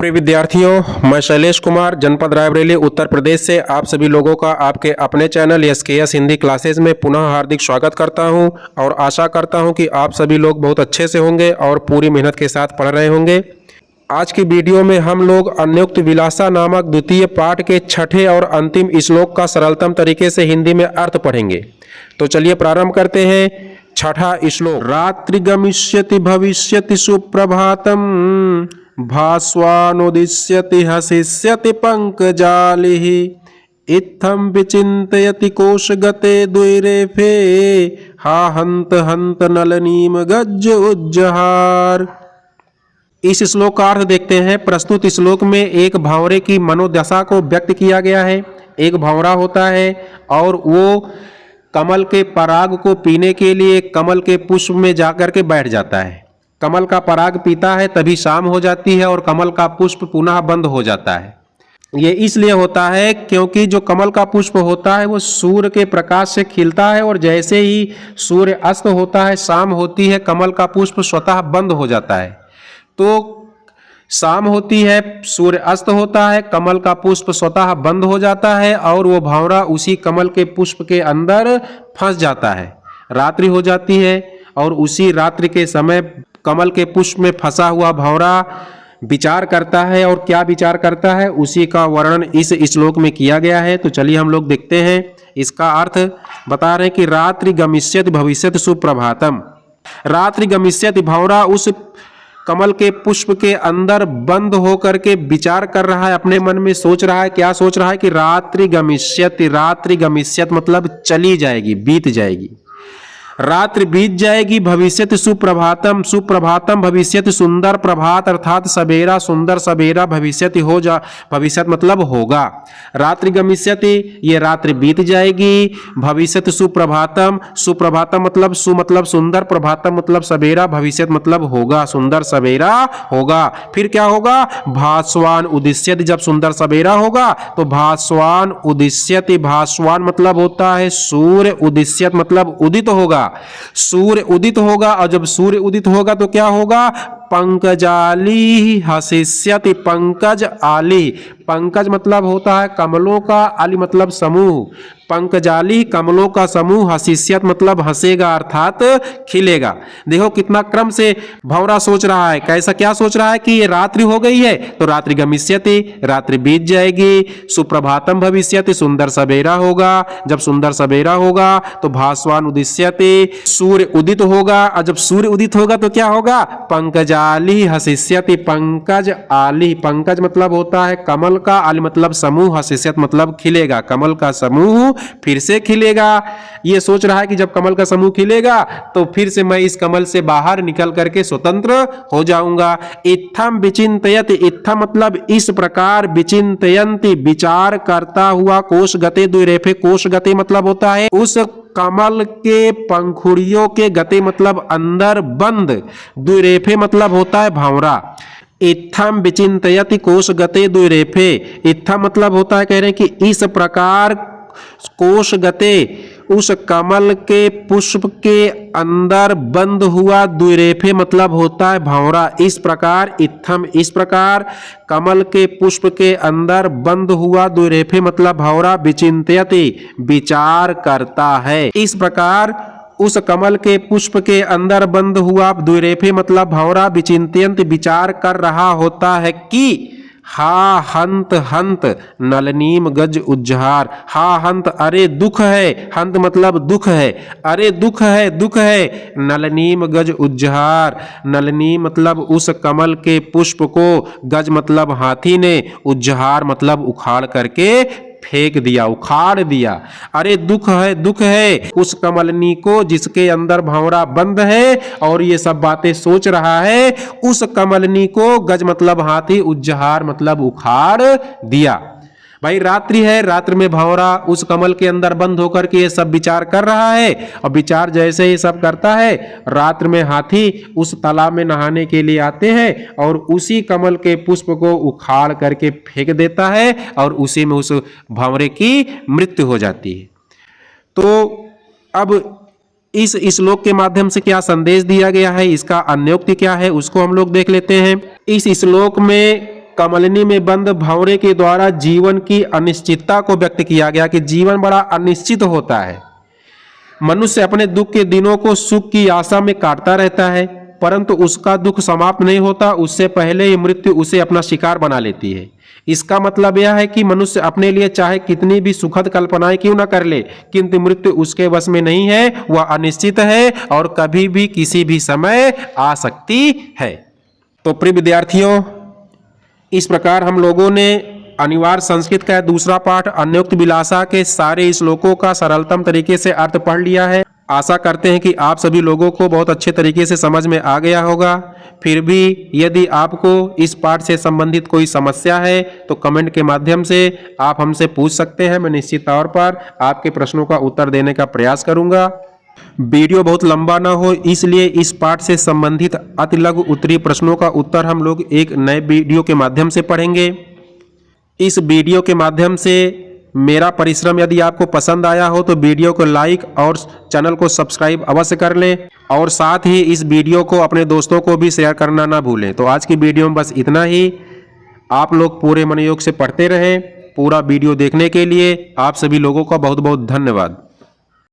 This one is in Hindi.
प्रिय विद्यार्थियों, मैं शैलेश कुमार जनपद रायबरेली उत्तर प्रदेश से आप सभी लोगों का आपके अपने चैनल SKS हिंदी क्लासेज में पुनः हार्दिक स्वागत करता हूं और आशा करता हूं कि आप सभी लोग बहुत अच्छे से होंगे और पूरी मेहनत के साथ पढ़ रहे होंगे। आज की वीडियो में हम लोग अन्योक्त विलासा नामक द्वितीय पाठ के छठे और अंतिम श्लोक का सरलतम तरीके से हिंदी में अर्थ पढ़ेंगे। तो चलिए प्रारंभ करते हैं। छठा श्लोक। रात्रि गमिष्यति भविष्यति सुप्रभातम भास्वानुदिश्यति हसिष्यति पंकजालिः इत्थं विचिन्तयति कोशगते द्वैरेफे हा हन्त हन्त नलनीम गज्ज उज्जहार। इस श्लोक का अर्थ देखते हैं। प्रस्तुत श्लोक में एक भंवरे की मनोदशा को व्यक्त किया गया है। एक भंवरा होता है और वो कमल के पराग को पीने के लिए कमल के पुष्प में जाकर के बैठ जाता है। कमल का पराग पीता है, तभी शाम हो जाती है और कमल का पुष्प पुनः बंद हो जाता है। ये इसलिए होता है क्योंकि जो कमल का पुष्प होता है वो सूर्य के प्रकाश से खिलता है और जैसे ही सूर्य अस्त होता है, शाम होती है, कमल का पुष्प स्वतः बंद हो जाता है। तो शाम होती है, सूर्य अस्त होता है, कमल का पुष्प स्वतः बंद हो जाता है और वो भंवरा उसी कमल के पुष्प के अंदर फंस जाता है। रात्रि हो जाती है और उसी रात्रि के समय कमल के पुष्प में फंसा हुआ भंवरा विचार करता है। और क्या विचार करता है, उसी का वर्णन इस श्लोक में किया गया है। तो चलिए हम लोग देखते हैं। इसका अर्थ बता रहे हैं कि रात्रि गमिष्यति भविष्यति सुप्रभातम। रात्रि गमिष्यति, भंवरा उस कमल के पुष्प के अंदर बंद होकर के विचार कर रहा है, अपने मन में सोच रहा है। क्या सोच रहा है कि रात्रि गमिष्यति, रात्रि गमिष्यति मतलब चली जाएगी, बीत जाएगी, रात्रि बीत जाएगी। भविष्यति सुप्रभातम, सुप्रभातम भविष्यति सुंदर प्रभात अर्थात सवेरा, सुंदर सवेरा भविष्यति हो जा, भविष्यत मतलब होगा। रात्रि गमिष्यति, ये रात्रि बीत जाएगी। भविष्यति सुप्रभातम, सुप्रभातम मतलब मतलब सुंदर, प्रभातम मतलब सवेरा, भविष्यत मतलब होगा, सुंदर सवेरा होगा। फिर क्या होगा, भास्वान उदिष्यति, जब सुंदर सवेरा होगा तो भास्वान उदिष्यति, भास्वान मतलब होता है सूर्य, उदिष्यत मतलब उदित होगा, सूर्य उदित होगा। और जब सूर्य उदित होगा तो क्या होगा, पंकजाली हसिष्यति, पंकज आली, पंकज मतलब होता है कमलों का, आली मतलब समूह, पंकजाली कमलों का समूह, हसिष्यत मतलब हंसेगा अर्थात खिलेगा। देखो कितना क्रम से भंवरा सोच रहा है। कैसा क्या सोच रहा है कि ये रात्रि हो गई है तो रात्रि गमिष्यति, रात्रि बीत जाएगी। सुप्रभातम भविष्यति, सुंदर सवेरा होगा। जब सुंदर सवेरा होगा तो भास्वान उदिष्यति, सूर्य उदित होगा। और जब सूर्य उदित होगा तो क्या होगा, पंकजाली हसिष्यति, पंकज आली, पंकज मतलब होता है कमल का, आली मतलब समूह, हसिष्यत मतलब खिलेगा, कमल का समूह फिर से खिलेगा। ये सोच रहा है कि जब कमल का समूह खिलेगा तो फिर से मैं इस कमल से बाहर निकल करके स्वतंत्र हो जाऊंगा। इत्थम विचिन्तयति, इत्थम मतलब इस प्रकार, विचिन्तयन्ति विचार करता हुआ, कोश गते द्वैरेफे, कोश गते मतलब होता है उस कमल के पंखुड़ियों के, गते मतलब अंदर बंद, द्वैरेफे मतलब होता है भंवरा। इत्थम विचिन्तयति कोश गते द्वैरेफे, इत्थम मतलब होता है, कह रहे हैं कि इस प्रकार कोश गते उस कमल के पुष्प के अंदर बंद हुआ, द्वैरेफे मतलब होता है भंवरा। इस प्रकार, इत्थम इस प्रकार कमल के पुष्प के अंदर बंद हुआ, द्वैरेफे मतलब भंवरा, विचिन्तयति विचार करता है। इस प्रकार उस कमल के पुष्प के अंदर बंद हुआ, द्वैरेफे मतलब भंवरा, विचिन्तयन्त विचार कर रहा होता है कि हा हंत हंत नलनीम गज उज्जहार। हा हंत अरे दुख है, हंत मतलब दुख है, अरे दुख है, दुख है। नलनीम गज उज्जहार, नलनी मतलब उस कमल के पुष्प को, गज मतलब हाथी ने, उज्जहार मतलब उखाड़ करके फेंक दिया, उखाड़ दिया। अरे दुख है, दुख है उस कमलनी को जिसके अंदर भंवरा बंद है और ये सब बातें सोच रहा है। उस कमलनी को, गज मतलब हाथी, उज्जहार मतलब उखाड़ दिया। भाई रात्रि है, रात्रि में भंवरा उस कमल के अंदर बंद होकर के ये सब विचार कर रहा है। और विचार जैसे ही सब करता है, रात्रि में हाथी उस तालाब में नहाने के लिए आते हैं और उसी कमल के पुष्प को उखाड़ करके फेंक देता है और उसी में उस भंवरे की मृत्यु हो जाती है। तो अब इस श्लोक के माध्यम से क्या संदेश दिया गया है, इसका अन्योक्ति क्या है, उसको हम लोग देख लेते हैं। इस श्लोक में कमलिनी में बंद भंवरे के द्वारा जीवन की अनिश्चितता को व्यक्त किया गया कि जीवन बड़ा अनिश्चित होता है। मनुष्य अपने दुख के दिनों को सुख की आशा में काटता रहता है, परंतु उसका दुख समाप्त नहीं होता, उससे पहले ही मृत्यु उसे अपना शिकार बना लेती है। इसका मतलब यह है कि मनुष्य अपने लिए चाहे कितनी भी सुखद कल्पनाएं क्यों न कर ले, किंतु मृत्यु उसके वश में नहीं है, वह अनिश्चित है और कभी भी किसी भी समय आ सकती है। तो प्रिय विद्यार्थियों, इस प्रकार हम लोगों ने अनिवार्य संस्कृत का दूसरा पाठ अन्योक्त विलासा के सारे श्लोकों का सरलतम तरीके से अर्थ पढ़ लिया है। आशा करते हैं कि आप सभी लोगों को बहुत अच्छे तरीके से समझ में आ गया होगा। फिर भी यदि आपको इस पाठ से संबंधित कोई समस्या है तो कमेंट के माध्यम से आप हमसे पूछ सकते हैं। मैं निश्चित तौर पर आपके प्रश्नों का उत्तर देने का प्रयास करूंगा। वीडियो बहुत लंबा ना हो, इसलिए इस पाठ से संबंधित अति लघु उत्तरीय प्रश्नों का उत्तर हम लोग एक नए वीडियो के माध्यम से पढ़ेंगे। इस वीडियो के माध्यम से मेरा परिश्रम यदि आपको पसंद आया हो तो वीडियो को लाइक और चैनल को सब्सक्राइब अवश्य कर लें और साथ ही इस वीडियो को अपने दोस्तों को भी शेयर करना ना भूलें। तो आज की वीडियो में बस इतना ही। आप लोग पूरे मनोयोग से पढ़ते रहें। पूरा वीडियो देखने के लिए आप सभी लोगों का बहुत बहुत धन्यवाद।